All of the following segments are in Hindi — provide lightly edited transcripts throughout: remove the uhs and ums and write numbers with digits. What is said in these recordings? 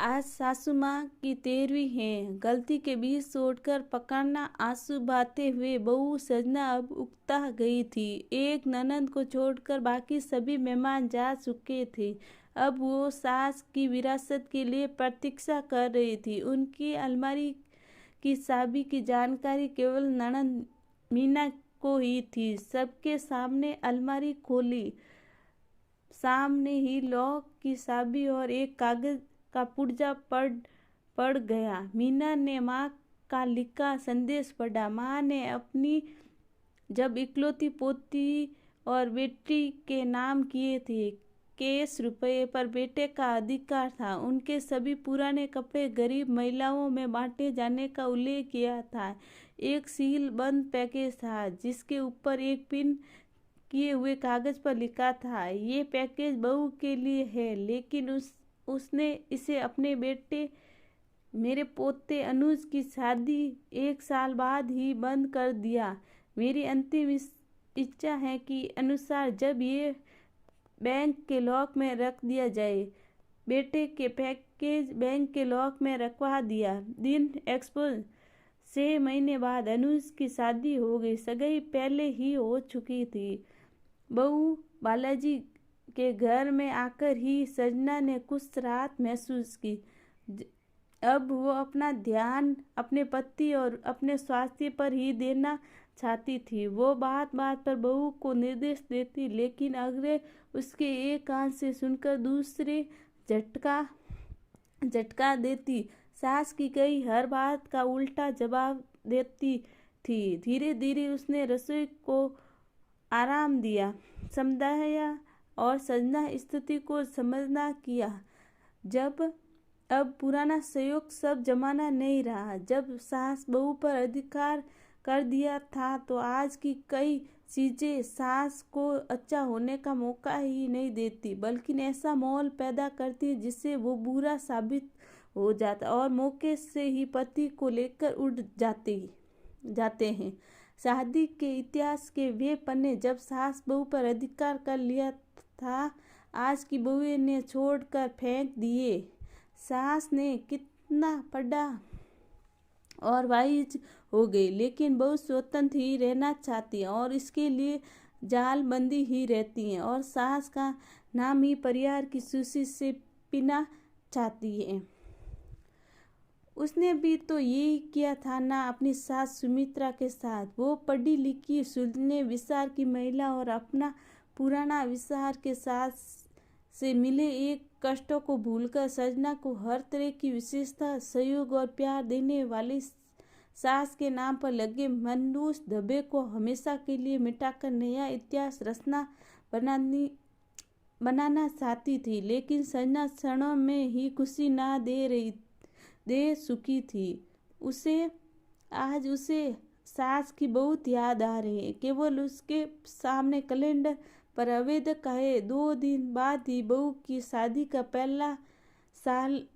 आज सासू माँ की 13वीं है। गलती के बीज तोड़कर पकाना। आंसू बहाते हुए बहू सजना अब उकता गई थी। एक ननद को छोड़कर बाकी सभी मेहमान जा चुके थे। अब वो सास की विरासत के लिए प्रतीक्षा कर रही थी। उनकी अलमारी की चाबी की जानकारी केवल ननद मीना को ही थी। सबके सामने अलमारी खोली, सामने ही लॉक की चाबी और एक कागज का पुर्जा पड़ गया। मीना ने माँ का लिखा संदेश पढ़ा। माँ ने अपनी जब इकलौती पोती और बेटी के नाम किए थे। कैश रुपये पर बेटे का अधिकार था। उनके सभी पुराने कपड़े गरीब महिलाओं में बांटे जाने का उल्लेख किया था। एक सील बंद पैकेज था जिसके ऊपर एक पिन किए हुए कागज पर लिखा था, ये पैकेज बहू के लिए है, लेकिन उसने इसे अपने बेटे मेरे पोते अनुज की शादी 1 साल बाद ही बंद कर दिया। मेरी अंतिम इच्छा है कि अनुसार जब ये बैंक के लॉक में रख दिया जाए। बेटे के पैकेज बैंक के लॉक में रखवा दिया। दिन एक्सपोज 6 महीने बाद अनुज की शादी हो गई। सगाई पहले ही हो चुकी थी। बहू बालाजी के घर में आकर ही सजना ने कुछ राहत महसूस की। अब वो अपना ध्यान अपने पति और अपने स्वास्थ्य पर ही देना चाहती थी। वो बात बात पर बहू को निर्देश देती, लेकिन अगले उसके एक कान से सुनकर दूसरे झटका देती। सास की कई हर बात का उल्टा जवाब देती थी। धीरे धीरे उसने रसोई को आराम दिया, समझाया और सजना स्थिति को समझना किया। अब पुराना सहयोग सब जमाना नहीं रहा। जब सास बहू पर अधिकार कर दिया था तो आज की कई चीजें सास को अच्छा होने का मौका ही नहीं देती, बल्कि ऐसा माहौल पैदा करती जिससे वो बुरा साबित हो जाता और मौके से ही पति को लेकर उड़ जाते हैं। शादी के इतिहास के वे पन्ने जब सास बहू पर अधिकार कर लिया था, आज की बहू ने छोड़कर फेंक दिए। सास ने कितना पढ़ा और वाइज हो गई, लेकिन बहू स्वतंत्र ही रहना चाहती है और इसके लिए जालबंदी ही रहती है और सास का नाम ही परिवार की सूची से पीना चाहती है। उसने भी तो यही किया था ना अपनी सास सुमित्रा के साथ। वो पढ़ी लिखी सुलझने विचार की महिला और अपना पुराना विचार के साथ से मिले एक कष्टों को भूलकर सजना को हर तरह की विशेषता, सहयोग और प्यार देने वाली सास के नाम पर लगे मनहूस धब्बे को हमेशा के लिए मिटाकर नया इतिहास रचना बनाना चाहती थी। लेकिन सजना क्षणों में ही खुशी ना दे चुकी थी। आज उसे सास की बहुत याद आ रही है। केवल उसके सामने कैलेंडर पर आवेदक है 2 दिन बाद ही बहू की शादी का पहला साल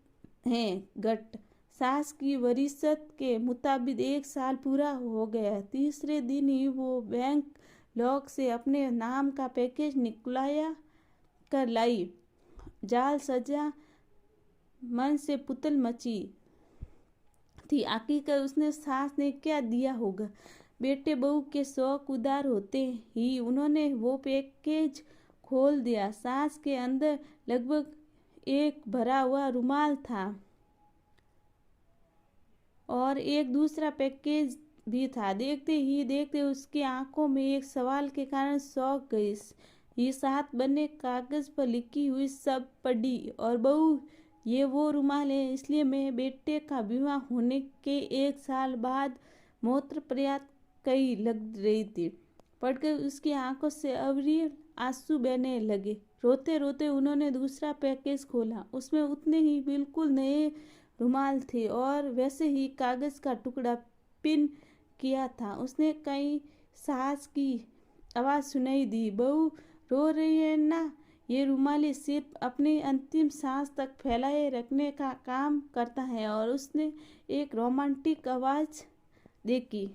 है। घट सास की वरीयत के मुताबिक 1 साल पूरा हो गया। तीसरे दिन ही वो बैंक लॉक से अपने नाम का पैकेज निकलवा कर लाई। जाल सजा मन से पुतल मची थी। आखिरकार उसने सास ने क्या दिया होगा। बेटे बहू के शौक उदार होते ही उन्होंने वो पैकेज खोल दिया। सास के अंदर लगभग एक भरा हुआ रुमाल था और एक दूसरा पैकेज भी था। देखते ही देखते उसकी आंखों में एक सवाल के कारण शौक गई। ये साथ बने कागज पर लिखी हुई सब पढ़ी और बहू, ये वो रुमाल है, इसलिए मैं बेटे का विवाह होने के 1 साल बाद मूत्र प्रयास कई लग रही थी। पढ़कर उसकी आंखों से अविरल आंसू बहने लगे। रोते रोते उन्होंने दूसरा पैकेज खोला। उसमें उतने ही बिल्कुल नए रुमाल थे और वैसे ही कागज का टुकड़ा पिन किया था। उसने कई सास की आवाज़ सुनाई दी, बहू रो रही है ना? ये रुमाली सिर्फ अपनी अंतिम सांस तक फैलाए रखने का काम करता है। और उसने एक रोमांटिक आवाज़ देखी।